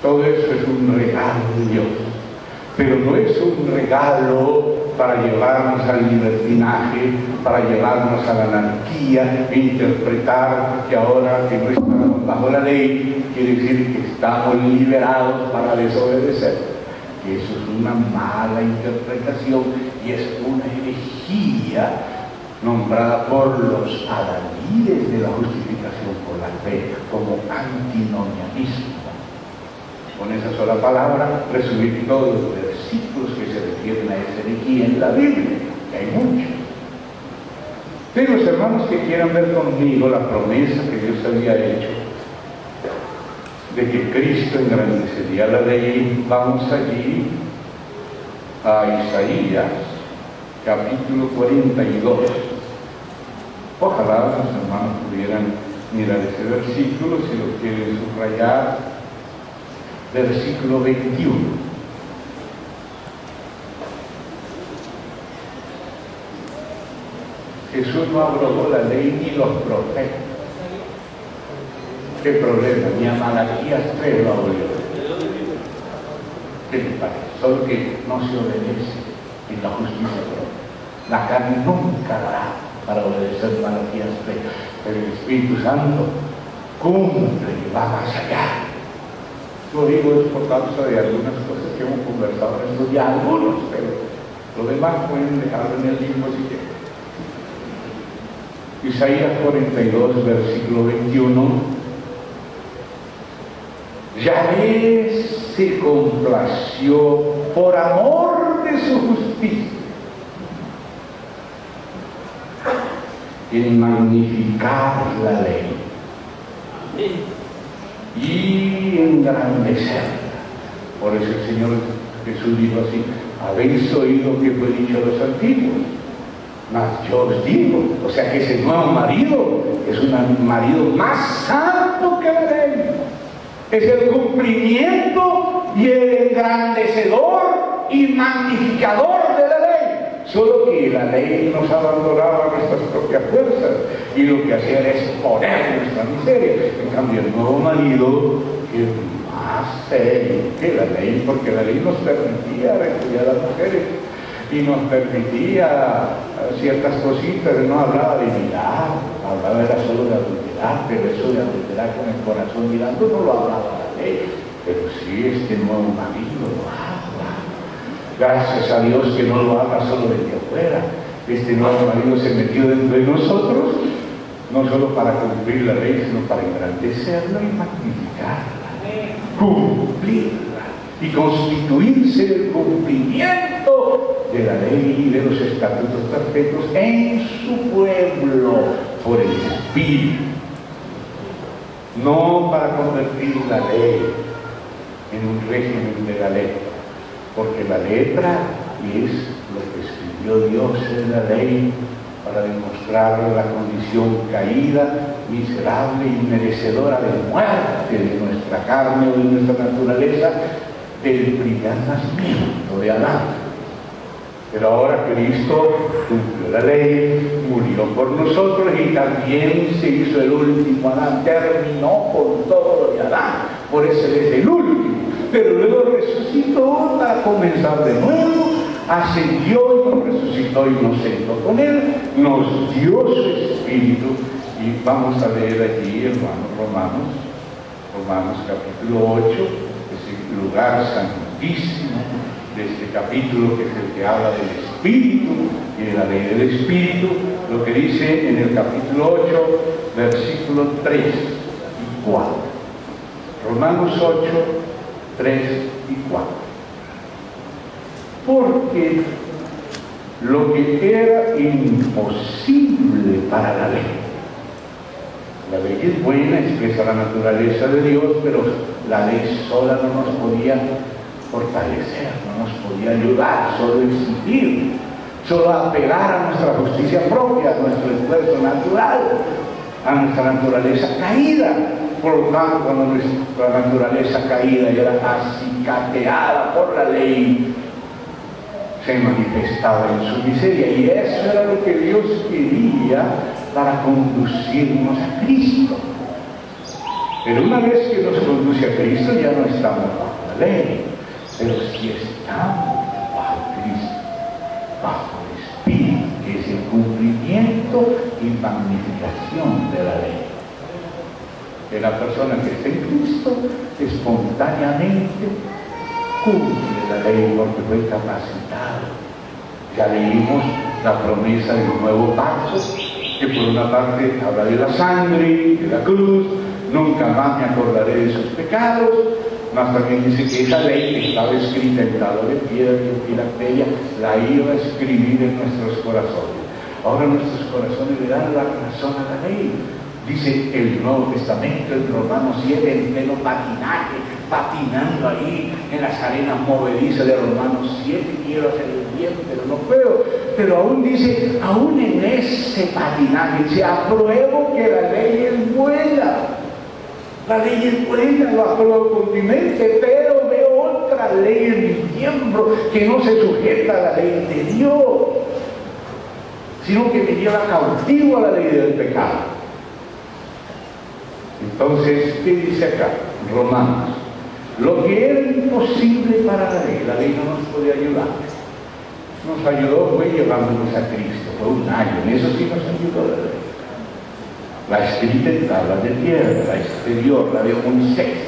Todo eso es un regalo de Dios, pero no es un regalo para llevarnos al libertinaje, para llevarnos a la anarquía e interpretar que ahora que no estamos bajo la ley quiere decir que estamos liberados para desobedecer. Eso es una mala interpretación y es una herejía nombrada por los adalides de la justificación por la fe como antinomianismo. Con esa sola palabra resumir todos los versículos que se refieren a esa herejía en la Biblia, que hay muchos. Pero los hermanos que quieran ver conmigo la promesa que Dios había hecho de que Cristo engrandecería la ley, vamos allí a Isaías capítulo 42. Ojalá los hermanos pudieran mirar ese versículo, si lo quieren subrayar. Versículo 21. Jesús no abrogó la ley ni los profetas. ¿Qué problema? Ni a Malaquías 3 lo abolió. ¿Qué le parece? Solo que no se obedece en la justicia propia. La carne nunca dará para obedecer Malaquías 3, pero el Espíritu Santo cumple y va más allá. Lo digo es por causa de algunas cosas que hemos conversado en estos días, algunos, pero lo demás pueden dejarlo en el libro si quieren. Isaías 42, versículo 21. Yahvé se complació por amor de su justicia en magnificar la ley y engrandecerla. Por eso el Señor Jesús dijo así: habéis oído que fue dicho a los antiguos, mas yo os digo. O sea que ese nuevo marido es un marido más santo que la ley, es el cumplimiento y el engrandecedor y magnificador de la ley. Solo que la ley nos abandonaba a nuestras propias fuerzas y lo que hacía era exponer nuestra miseria. En cambio, el nuevo marido es más serio que la ley, porque la ley nos permitía repudiar a las mujeres y nos permitía ciertas cositas. No hablaba de mirar, hablaba era solo de adulterar, pero eso de adulterar con el corazón mirando no lo hablaba la ley. Pero sí, este nuevo marido lo habla. Gracias a Dios que no lo haga solo desde afuera. Este nuevo marido se metió dentro de nosotros, no solo para cumplir la ley, sino para engrandecerla y magnificarla, cumplirla y constituirse el cumplimiento de la ley y de los estatutos perfectos en su pueblo por el Espíritu. No para convertir la ley en un régimen de la letra, porque la letra es lo que escribió Dios en la ley para demostrar la condición caída, miserable y merecedora de muerte de nuestra carne o de nuestra naturaleza del primer nacimiento de Adán. Pero ahora Cristo cumplió la ley, murió por nosotros y también se hizo el último Adán, terminó con todo lo de Adán, por eso Él es el último. Pero luego resucitó para comenzar de nuevo, ascendió y nos resucitó y nos sentó con Él, nos dio su Espíritu. Y vamos a leer allí, hermanos, Romanos capítulo 8, ese lugar santísimo de este capítulo, que es el que habla del Espíritu y de la ley del Espíritu, lo que dice en el capítulo 8, versículos 3 y 4. Romanos 8, 3 y 4. Porque lo que era imposible para la ley es buena, expresa la naturaleza de Dios, pero la ley sola no nos podía fortalecer, no nos podía ayudar, solo exigir, solo apelar a nuestra justicia propia, a nuestro esfuerzo natural, a nuestra naturaleza caída. Por lo tanto, cuando nuestra naturaleza caída era acicateada por la ley, se manifestaba en su miseria, y eso era lo que Dios quería para conducirnos a Cristo. Pero una vez que nos conduce a Cristo ya no estamos bajo la ley, pero sí estamos bajo Cristo, bajo el Espíritu, que es el cumplimiento y magnificación de la ley. Que la persona que está en Cristo espontáneamente cumple la ley porque fue capacitado. Ya leímos la promesa del nuevo pacto, que por una parte habla de la sangre, de la cruz, nunca más me acordaré de sus pecados, más también dice que esa ley que estaba escrita en tabla de piedra y en filacteria, la iba a escribir en nuestros corazones. Ahora nuestros corazones le dan la razón a la ley. Dice el Nuevo Testamento en Romanos 7, en pleno patinaje, patinando ahí en las arenas movedizas de Romanos 7, quiero hacer el bien, pero no puedo. Pero aún dice, aún en ese patinaje, dice, apruebo que la ley es buena. La ley es buena, lo apruebo con mi mente, pero veo otra ley en mi miembro que no se sujeta a la ley de Dios, sino que me lleva cautivo a la ley del pecado. Entonces, ¿qué dice acá? Romanos. Lo que era imposible para la ley no nos podía ayudar. Nos ayudó fue llevándonos a Cristo, fue un año, en eso sí nos ayudó la ley. La escrita en tablas de piedra, la exterior, la de Moisés.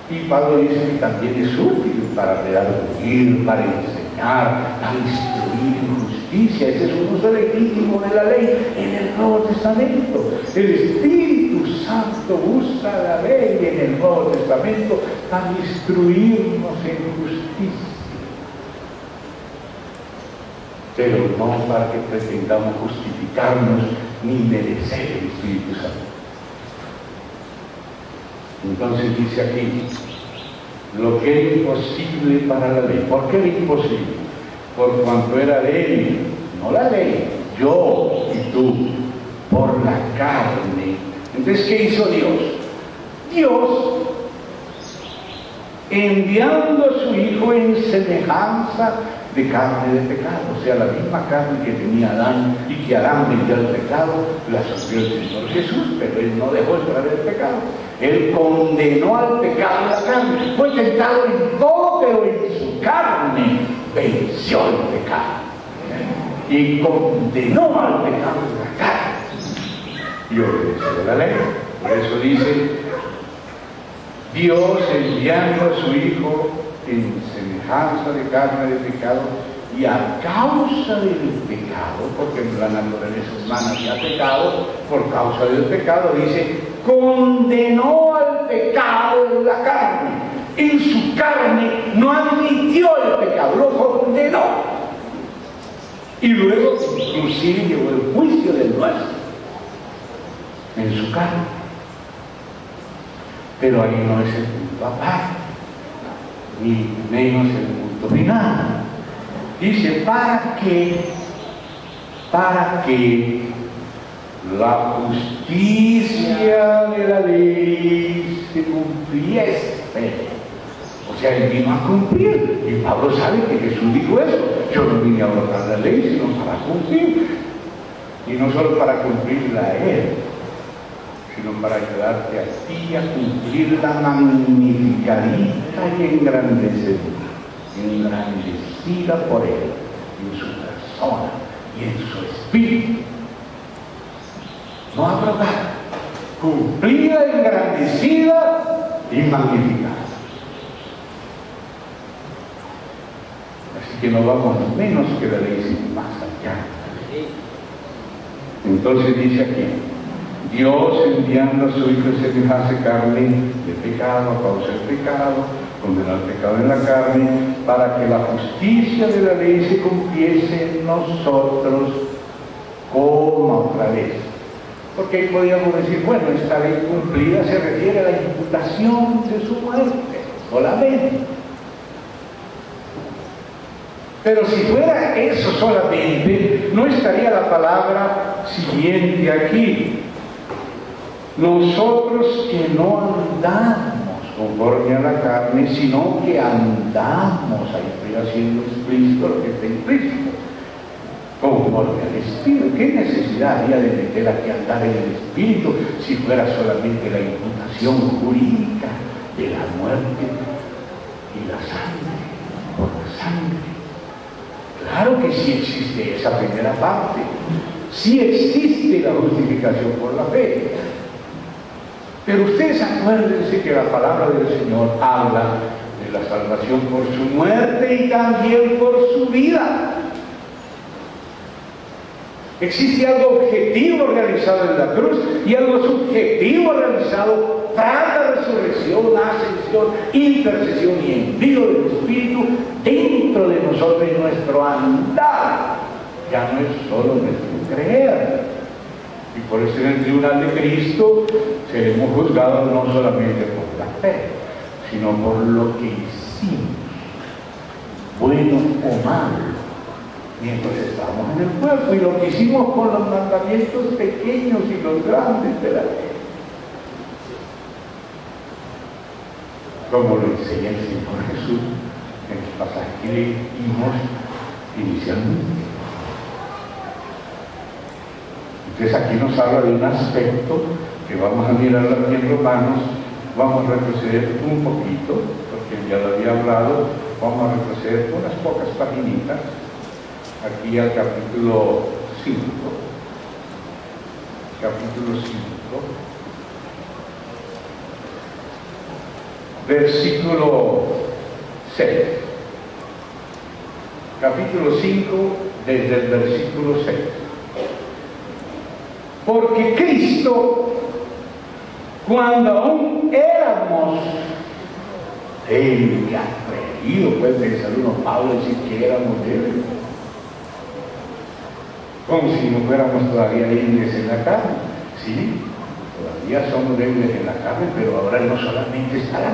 Y Pablo dice que también es útil para redarguir, para enseñar, para instruir en justicia. Ese es un uso legítimo de la ley en el Nuevo Testamento. El Espíritu Santo usa la ley en el Nuevo Testamento para instruirnos en justicia. Pero no para que pretendamos justificarnos ni merecer el Espíritu Santo. Entonces dice aquí, lo que era imposible para la ley. ¿Por qué era imposible? Por cuanto era débil, no la ley, yo y tú, por la carne. Entonces, ¿qué hizo Dios? Dios, enviando a su Hijo en semejanza de carne de pecado, o sea, la misma carne que tenía Adán y que Adán vendió al pecado, la sufrió el Señor Jesús, pero Él no dejó de traer el pecado. Él condenó al pecado de la carne, fue tentado en todo, pero en su carne venció el pecado. Y condenó al pecado de la carne y obedeció la ley. Por eso dice, Dios enviando a su Hijo en semejanza de carne de pecado, y a causa del pecado, porque la naturaleza humana había pecado, por causa del pecado, dice, condenó al pecado en la carne. En su carne no admitió el pecado, lo condenó. Y luego, inclusive, llevó el juicio del nuestro en su carne. Pero ahí no es el punto aparte, ni menos el punto final. Dice, para que la justicia de la ley se cumpliese. O sea, Él vino a cumplir. Y Pablo sabe que Jesús dijo eso. Yo no vine a abrogar la ley, sino para cumplir. Y no solo para cumplirla a Él, sino para ayudarte a ti a cumplirla magnificadita y engrandecida por Él, en su persona y en su espíritu. No abrogada, cumplida, engrandecida y magnificada. Así que no vamos menos que la ley, sino más allá. Entonces dice aquí, Dios enviando a su Hijo en semejanza de carne de pecado, a causa del pecado, condenó el pecado en la carne, para que la justicia de la ley se cumpliese en nosotros como otra vez. Porque ahí podríamos decir, bueno, esta ley cumplida se refiere a la imputación de su muerte, solamente. Pero si fuera eso solamente, no estaría la palabra siguiente aquí. Nosotros que no andamos conforme a la carne, sino que andamos, ahí estoy haciendo explícito lo que está implícito, conforme al Espíritu. ¿Qué necesidad había de meter aquí a andar en el Espíritu si fuera solamente la imputación jurídica de la muerte y la sangre, por la sangre? Claro que sí existe esa primera parte, sí existe la justificación por la fe. Pero ustedes acuérdense que la palabra del Señor habla de la salvación por su muerte y también por su vida. Existe algo objetivo realizado en la cruz y algo subjetivo realizado tras la resurrección, ascensión, intercesión y envío del Espíritu dentro de nosotros y nuestro andar. Ya no es solo nuestro creer. Y por eso en el tribunal de Cristo seremos juzgados no solamente por la fe, sino por lo que hicimos, bueno o malo, mientras estábamos en el cuerpo, y lo que hicimos con los mandamientos pequeños y los grandes de la ley. Como lo enseña el Señor Jesús en el pasaje que leímos inicialmente. Entonces aquí nos habla de un aspecto que vamos a mirar aquí en Romanos. Vamos a retroceder un poquito, porque ya lo había hablado. Vamos a retroceder unas pocas paginitas aquí al capítulo 5. Capítulo 5, versículo 6. Capítulo 5, desde el versículo 6. Porque Cristo, cuando aún éramos, Él que ha creído, puede pensar uno, Pablo, decir que éramos débiles, como si no fuéramos todavía débiles en la carne. Sí, todavía somos débiles en la carne, pero ahora no solamente está la